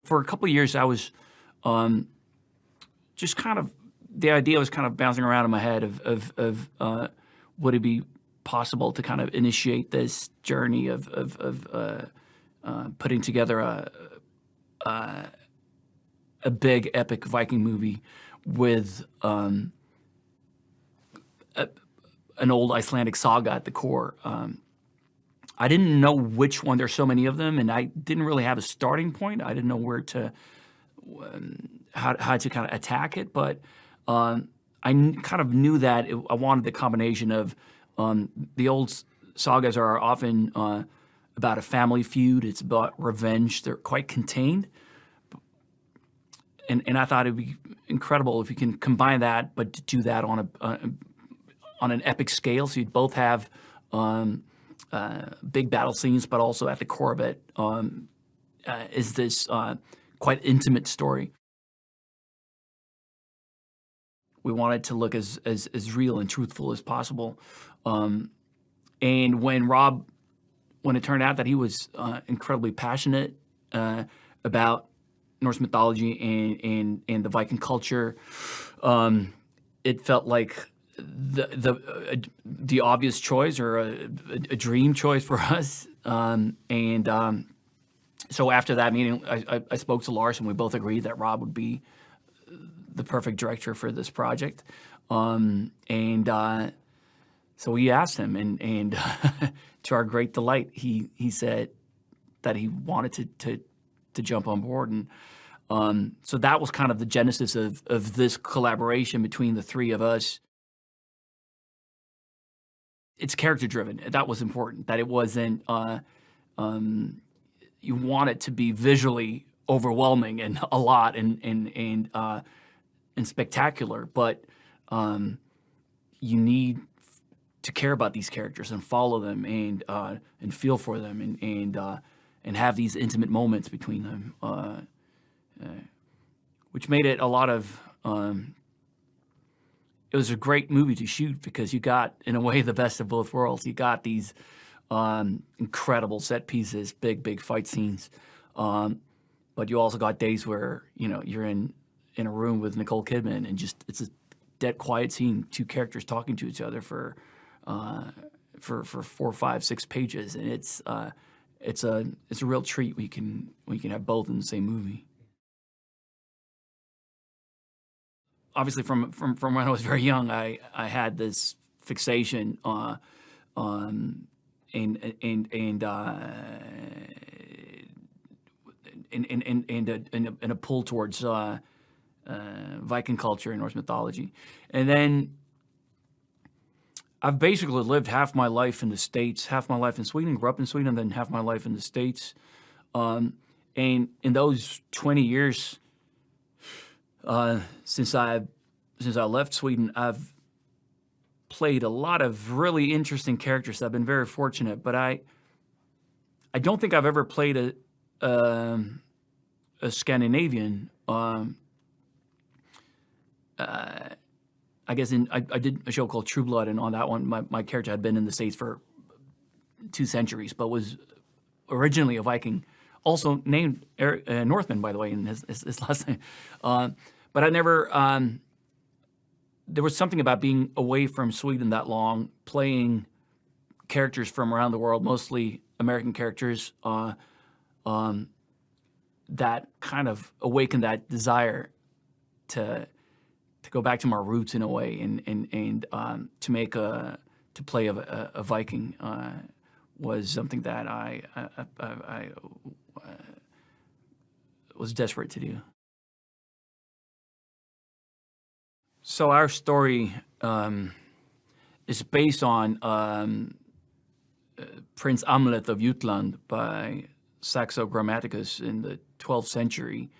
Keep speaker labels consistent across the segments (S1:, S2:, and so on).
S1: for a couple of years, I was just kind of, the idea was kind of bouncing around in my head of would it be possible to kind of initiate this journey of putting together a big epic Viking movie with an old Icelandic saga at the core. I didn't know which one. There's so many of them, and I didn't really have a starting point. I didn't know where to how to kind of attack it, but I kind of knew that I wanted the combination of the old sagas are often about a family feud. It's about revenge. They're quite contained, and I thought it'd be incredible if you can combine that, but to do that on an epic scale. So you'd both have big battle scenes, but also at the core of it is this quite intimate story. We wanted to look as real and truthful as possible. And when it turned out that he was incredibly passionate about Norse mythology and the Viking culture, it felt like the obvious choice, or a dream choice for us. So after that meeting, I spoke to Lars, and we both agreed that Rob would be the perfect director for this project. So we asked him, and to our great delight, he said that he wanted to jump on board. And so that was kind of the genesis of this collaboration between the three of us. It's character driven. That was important. That it wasn't. You want it to be visually overwhelming and a lot and spectacular, but you need to care about these characters and follow them and feel for them and have these intimate moments between them, which made it a lot of. It was a great movie to shoot because you got, in a way, the best of both worlds. You got these incredible set pieces, big fight scenes, but you also got days where you're in a room with Nicole Kidman and just it's a dead quiet scene, two characters talking to each other for 4, 5, 6 pages, and it's a real treat. We can have both in the same movie. Obviously, from when I was very young, I had this fixation and a pull towards Viking culture and Norse mythology. And then I've basically lived half my life in the States, half my life in Sweden, grew up in Sweden, then half my life in the States. And in those 20 years, since I left Sweden, I've played a lot of really interesting characters. I've been very fortunate, but I don't think I've ever played a Scandinavian. I guess I did a show called True Blood, and on that one, my character had been in the States for 2 centuries, but was originally a Viking, also named Northman, by the way, in his last name. But I never. There was something about being away from Sweden that long, playing characters from around the world, mostly American characters, that kind of awakened that desire to go back to my roots in a way, and to play a Viking was something that I was desperate to do. So our story is based on Prince Amlet of Jutland by Saxo Grammaticus in the 12th century.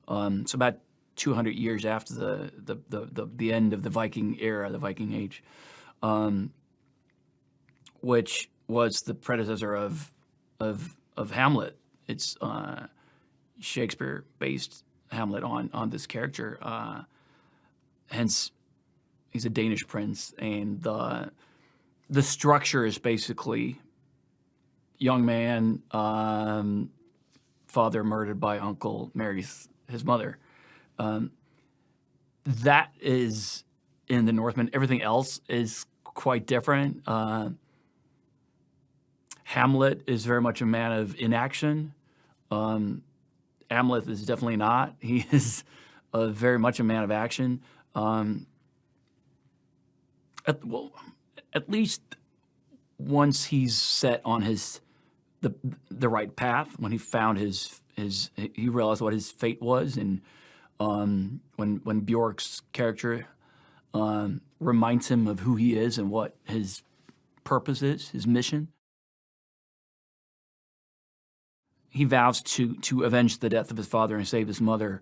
S1: So about 200 years after the end of the Viking era, the Viking Age, which was the predecessor of Hamlet. It's Shakespeare-based Hamlet on this character. Hence, he's a Danish prince, and the structure is basically young man father murdered by uncle marries his mother. That is in the Northman. Everything else is quite different. Hamlet is very much a man of inaction. Hamlet is definitely not. He is very much a man of action. At least once he's set on the right path, when he found he realized what his fate was, and when Björk's character reminds him of who he is and what his purpose is, his mission. He vows to avenge the death of his father and save his mother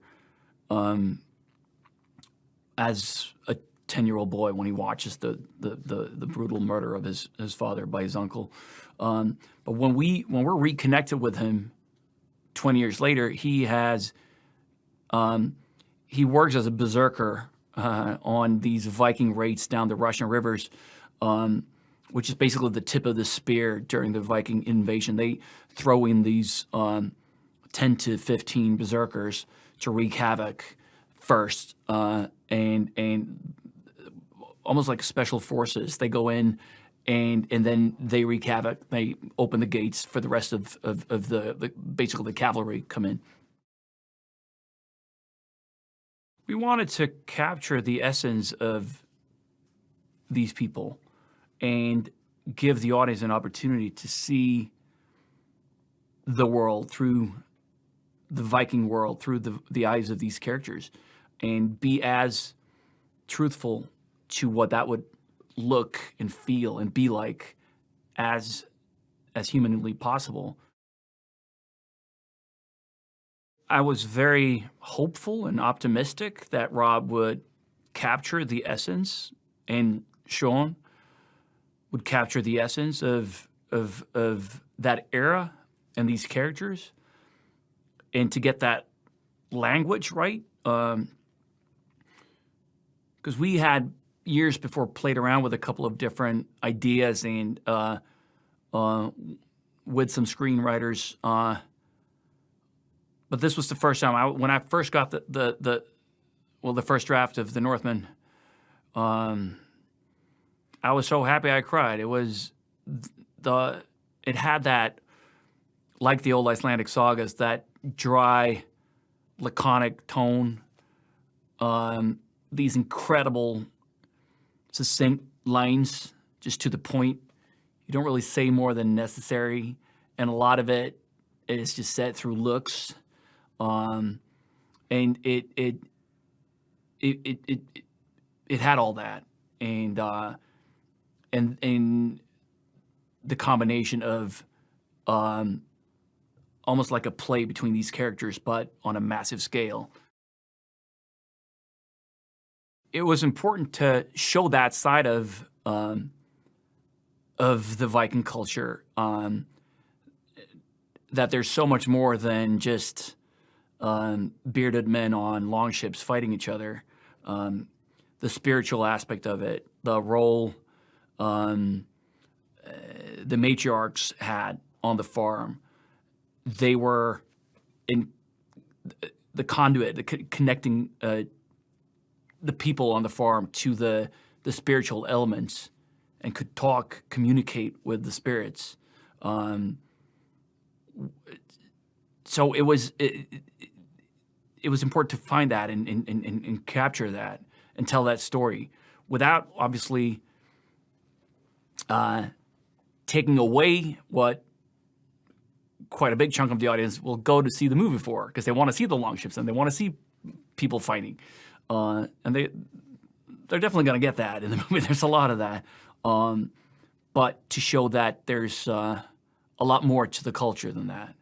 S1: as a 10-year-old boy when he watches the brutal murder of his father by his uncle. But when we're reconnected with him 20 years later, he works as a berserker on these Viking raids down the Russian rivers, which is basically the tip of the spear during the Viking invasion. They throw in these 10 to 15 berserkers to wreak havoc first, and almost like special forces. They go in and then they wreak havoc. They open the gates for the rest of basically the cavalry come in. We wanted to capture the essence of these people and give the audience an opportunity to see the world through the Viking world, through the eyes of these characters, and be as truthful to what that would look and feel and be like as humanly possible. I was very hopeful and optimistic that Rob would capture the essence, and Sean would capture the essence of that era and these characters, and to get that language right. Because we had years before played around with a couple of different ideas and with some screenwriters. But this was the first time when I first got the first draft of The Northman. I was so happy I cried. It had that, like the old Icelandic sagas, that dry, laconic tone. These incredible, succinct lines, just to the point. You don't really say more than necessary, and a lot of it is just said through looks. And it had all that, and the combination of almost like a play between these characters, but on a massive scale. It was important to show that side of the Viking culture, that there's so much more than just bearded men on long ships fighting each other. The spiritual aspect of it, the role the matriarchs had on the farm. They were in the conduit, connecting the people on the farm to the spiritual elements, and could communicate with the spirits. So it was important to find that and capture that and tell that story without obviously taking away what quite a big chunk of the audience will go to see the movie for, because they want to see the long ships and they want to see people fighting, and they're definitely going to get that in the movie. There's a lot of that, but to show that there's a lot more to the culture than that.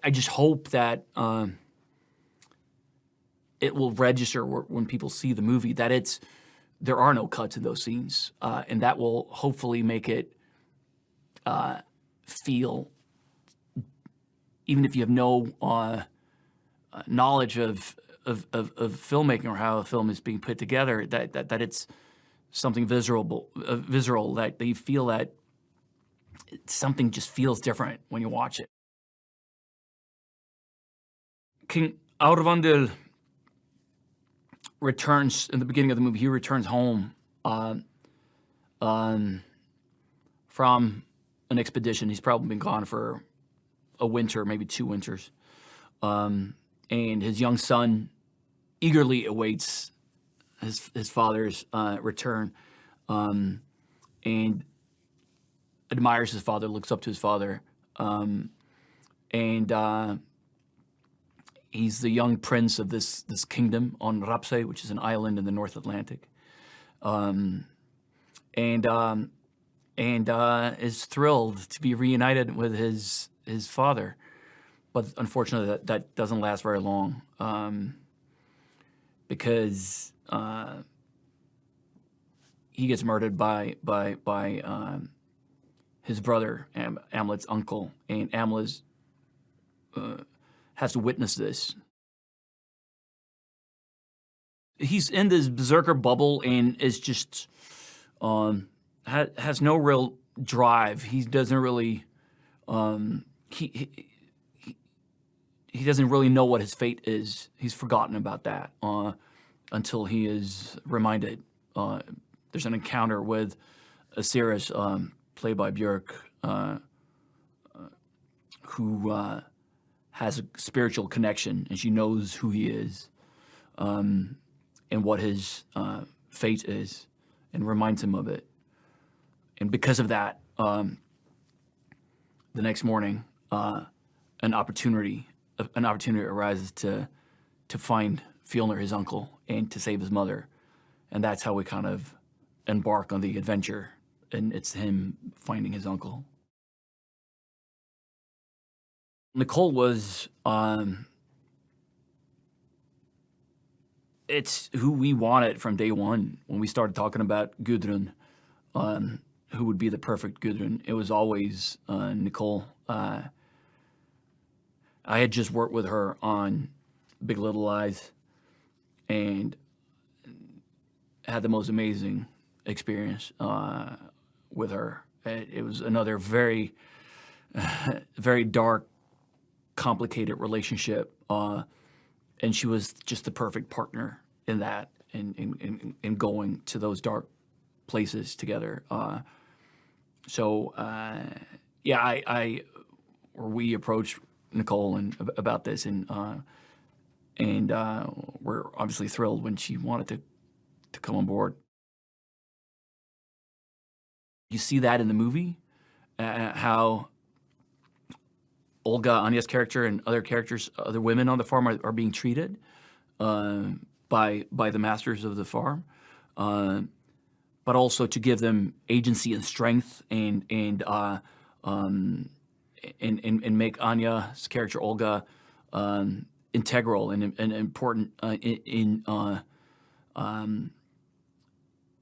S1: I just hope that it will register when people see the movie that there are no cuts in those scenes, and that will hopefully make it feel, even if you have no knowledge of filmmaking or how a film is being put together, that it's something visceral, that you feel that something just feels different when you watch it. King Aurvandil returns in the beginning of the movie. He returns home from an expedition. He's probably been gone for a winter, maybe 2 winters. And his young son eagerly awaits his father's return, and admires his father, looks up to his father, and he's the young prince of this kingdom on Rapsay, which is an island in the North Atlantic, and is thrilled to be reunited with his father. But unfortunately, that doesn't last very long, because he gets murdered by his brother, Amlet's uncle, and Amlet has to witness this. He's in this berserker bubble and is just has no real drive. He doesn't really he doesn't really know what his fate is. He's forgotten about that until he is reminded. There's an encounter with Osiris, played by Björk, who has a spiritual connection, and she knows who he is, and what his fate is, and reminds him of it. And because of that, the next morning, an opportunity arises to find Fjolnir, his uncle, and to save his mother. And that's how we kind of embark on the adventure, and it's him finding his uncle. Nicole was, it's who we wanted from day one. When we started talking about Gudrun, who would be the perfect Gudrun, it was always Nicole. I had just worked with her on Big Little Lies and had the most amazing experience with her. It was another very, very dark, complicated relationship, and she was just the perfect partner in that, in going to those dark places together. We approached Nicole about this, and we're obviously thrilled when she wanted to come on board. You see that in the movie, how Olga, Anya's character, and other characters, other women on the farm are being treated by the masters of the farm, but also to give them agency and strength, and make Anya's character Olga integral and important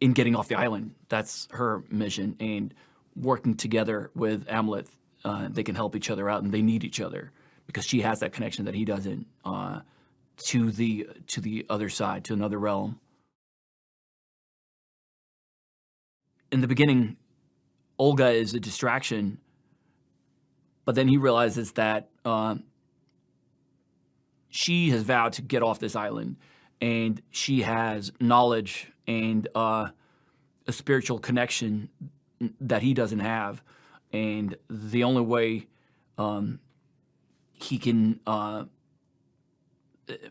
S1: in getting off the island. That's her mission, and working together with Amlet, they can help each other out, and they need each other because she has that connection that he doesn't, to the other side, to another realm. In the beginning, Olga is a distraction, but then he realizes that she has vowed to get off this island, and she has knowledge and a spiritual connection that he doesn't have. And the only way he can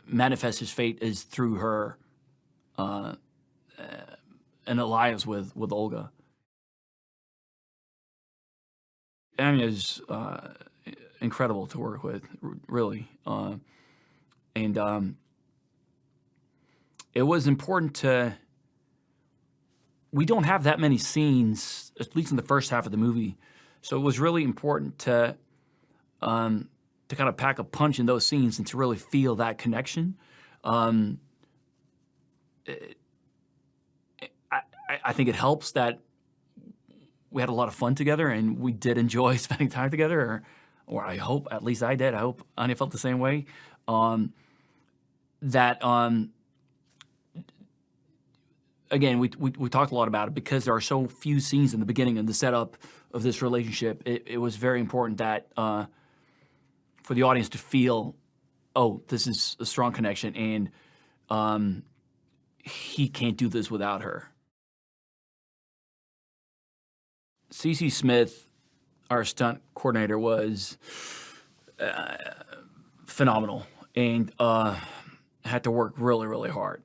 S1: manifest his fate is through her, an alliance with Olga. Anya's incredible to work with, really. It was important to... We don't have that many scenes, at least in the first half of the movie, so it was really important to kind of pack a punch in those scenes and to really feel that connection. I think it helps that we had a lot of fun together, and we did enjoy spending time together, or I hope, at least I did. I hope Anya felt the same way. again, we talked a lot about it because there are so few scenes in the beginning and the setup of this relationship. It was very important that for the audience to feel, oh, this is a strong connection, and he can't do this without her. CC Smith, our stunt coordinator, was phenomenal, and had to work really, really hard.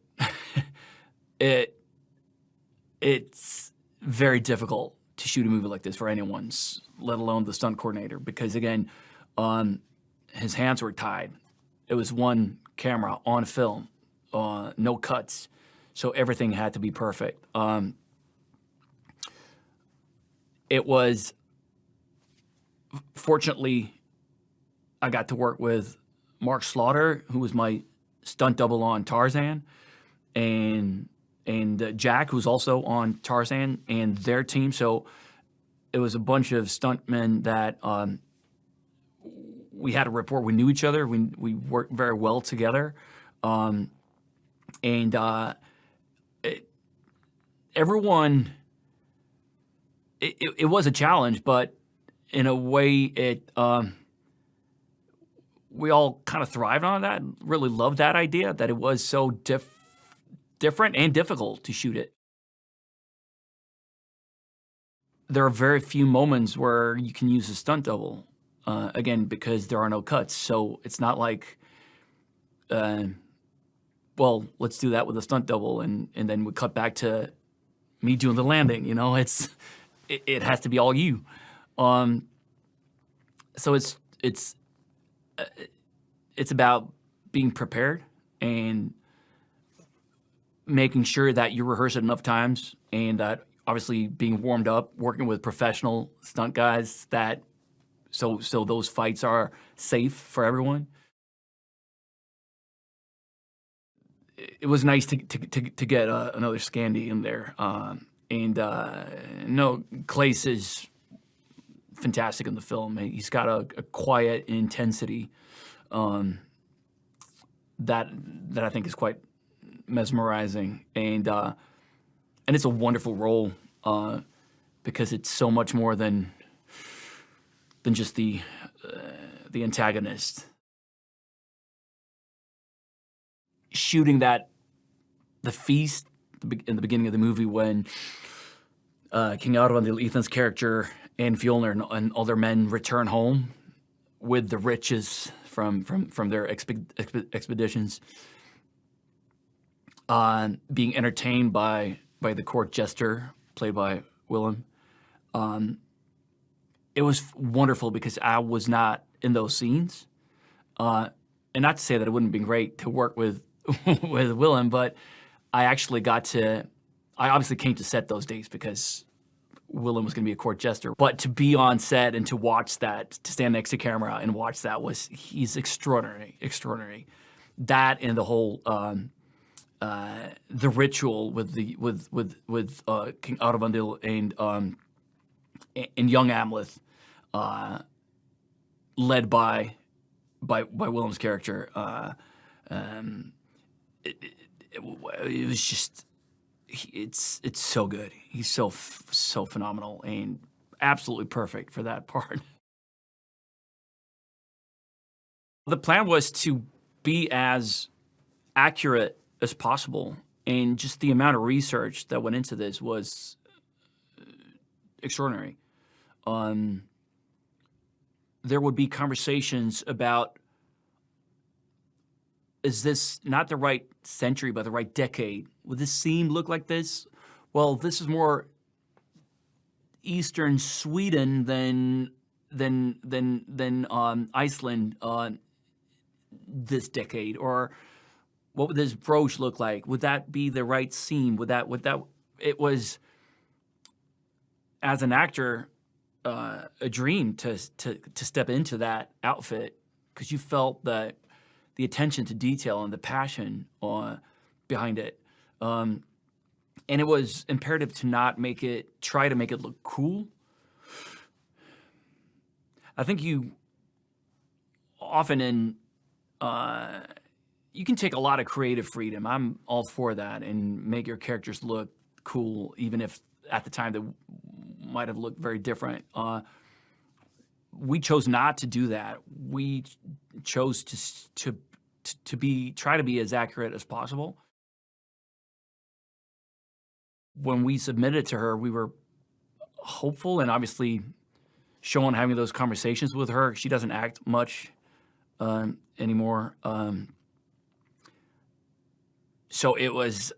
S1: It's very difficult to shoot a movie like this for anyone, let alone the stunt coordinator, because again, his hands were tied. It was one camera on film, no cuts, so everything had to be perfect. It was, fortunately, I got to work with Mark Slaughter, who was my stunt double on Tarzan, and Jack, who's also on Tarzan, and their team. So it was a bunch of stuntmen that we had a rapport. We knew each other. We worked very well together, and everyone. It was a challenge, but in a way, we all kind of thrived on that. Really loved that idea, that it was so different and difficult to shoot it. There are very few moments where you can use a stunt double, again, because there are no cuts. So it's not like, well, let's do that with a stunt double, and then we cut back to me doing the landing. You know, it has to be all you. So it's about being prepared and making sure that you rehearse it enough times, and that obviously being warmed up, working with professional stunt guys, that so those fights are safe for everyone. It was nice to get another Scandi in there, and no, Claes is fantastic in the film. He's got a quiet intensity that I think is quite mesmerizing, and it's a wonderful role because it's so much more than just the antagonist. Shooting the feast in the beginning of the movie, when King Arvan, Ethan's character, and Fjolnir and all their men return home with the riches from their expeditions, being entertained by the court jester played by Willem. It was wonderful because I was not in those scenes, and not to say that it wouldn't have been great to work with with Willem, but I actually got to. I obviously came to set those days because Willem was going to be a court jester, but to be on set and to watch that, to stand next to camera and watch that, he's extraordinary. That and the whole the ritual with King Arvandil and young Amleth, led by Willem's character. It was just, it's so good. He's so phenomenal and absolutely perfect for that part. The plan was to be as accurate as possible, and just the amount of research that went into this was extraordinary. There would be conversations about, is this not the right century, but the right decade? Would this scene look like this? Well, this is more Eastern Sweden than Iceland this decade. Or what would this brooch look like? Would that be the right scene? Would that? It was, as an actor, a dream to step into that outfit, because you felt that the attention to detail and the passion behind it. And it was imperative to not try to make it look cool. I think you often you can take a lot of creative freedom. I'm all for that, and make your characters look cool, even if at the time they might have looked very different. We chose not to do that. We chose to try to be as accurate as possible. When we submitted to her, we were hopeful, and obviously Sean having those conversations with her. She doesn't act much anymore. So it was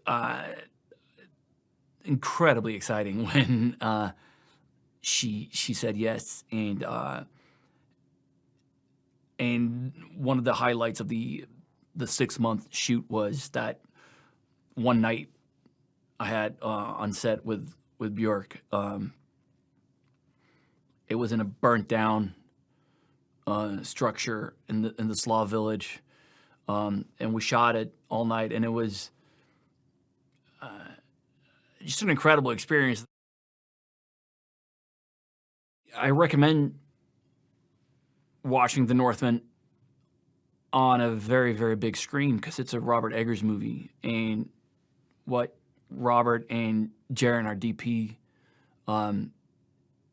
S1: incredibly exciting when she said yes, and one of the highlights of the 6-month shoot was that one night I had on set with Björk. It was in a burnt down structure in the Slav village, and we shot it all night, and it was just an incredible experience. I recommend watching The Northman on a very, very big screen because it's a Robert Eggers movie, and what Robert and Jaren, our DP,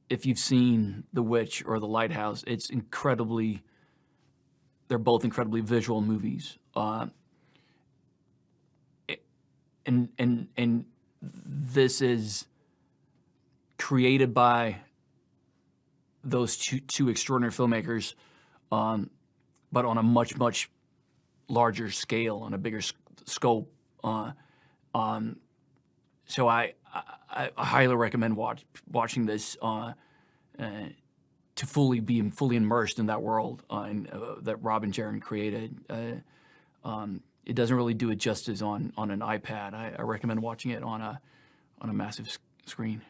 S1: if you've seen The Witch or The Lighthouse, it's incredibly, they're both incredibly visual movies. And this is created by those two extraordinary filmmakers, but on a much, much larger scale, on a bigger scope. So I highly recommend watching this to be fully immersed in that world that Rob and Jaren created. It doesn't really do it justice on an iPad. I recommend watching it on a massive screen.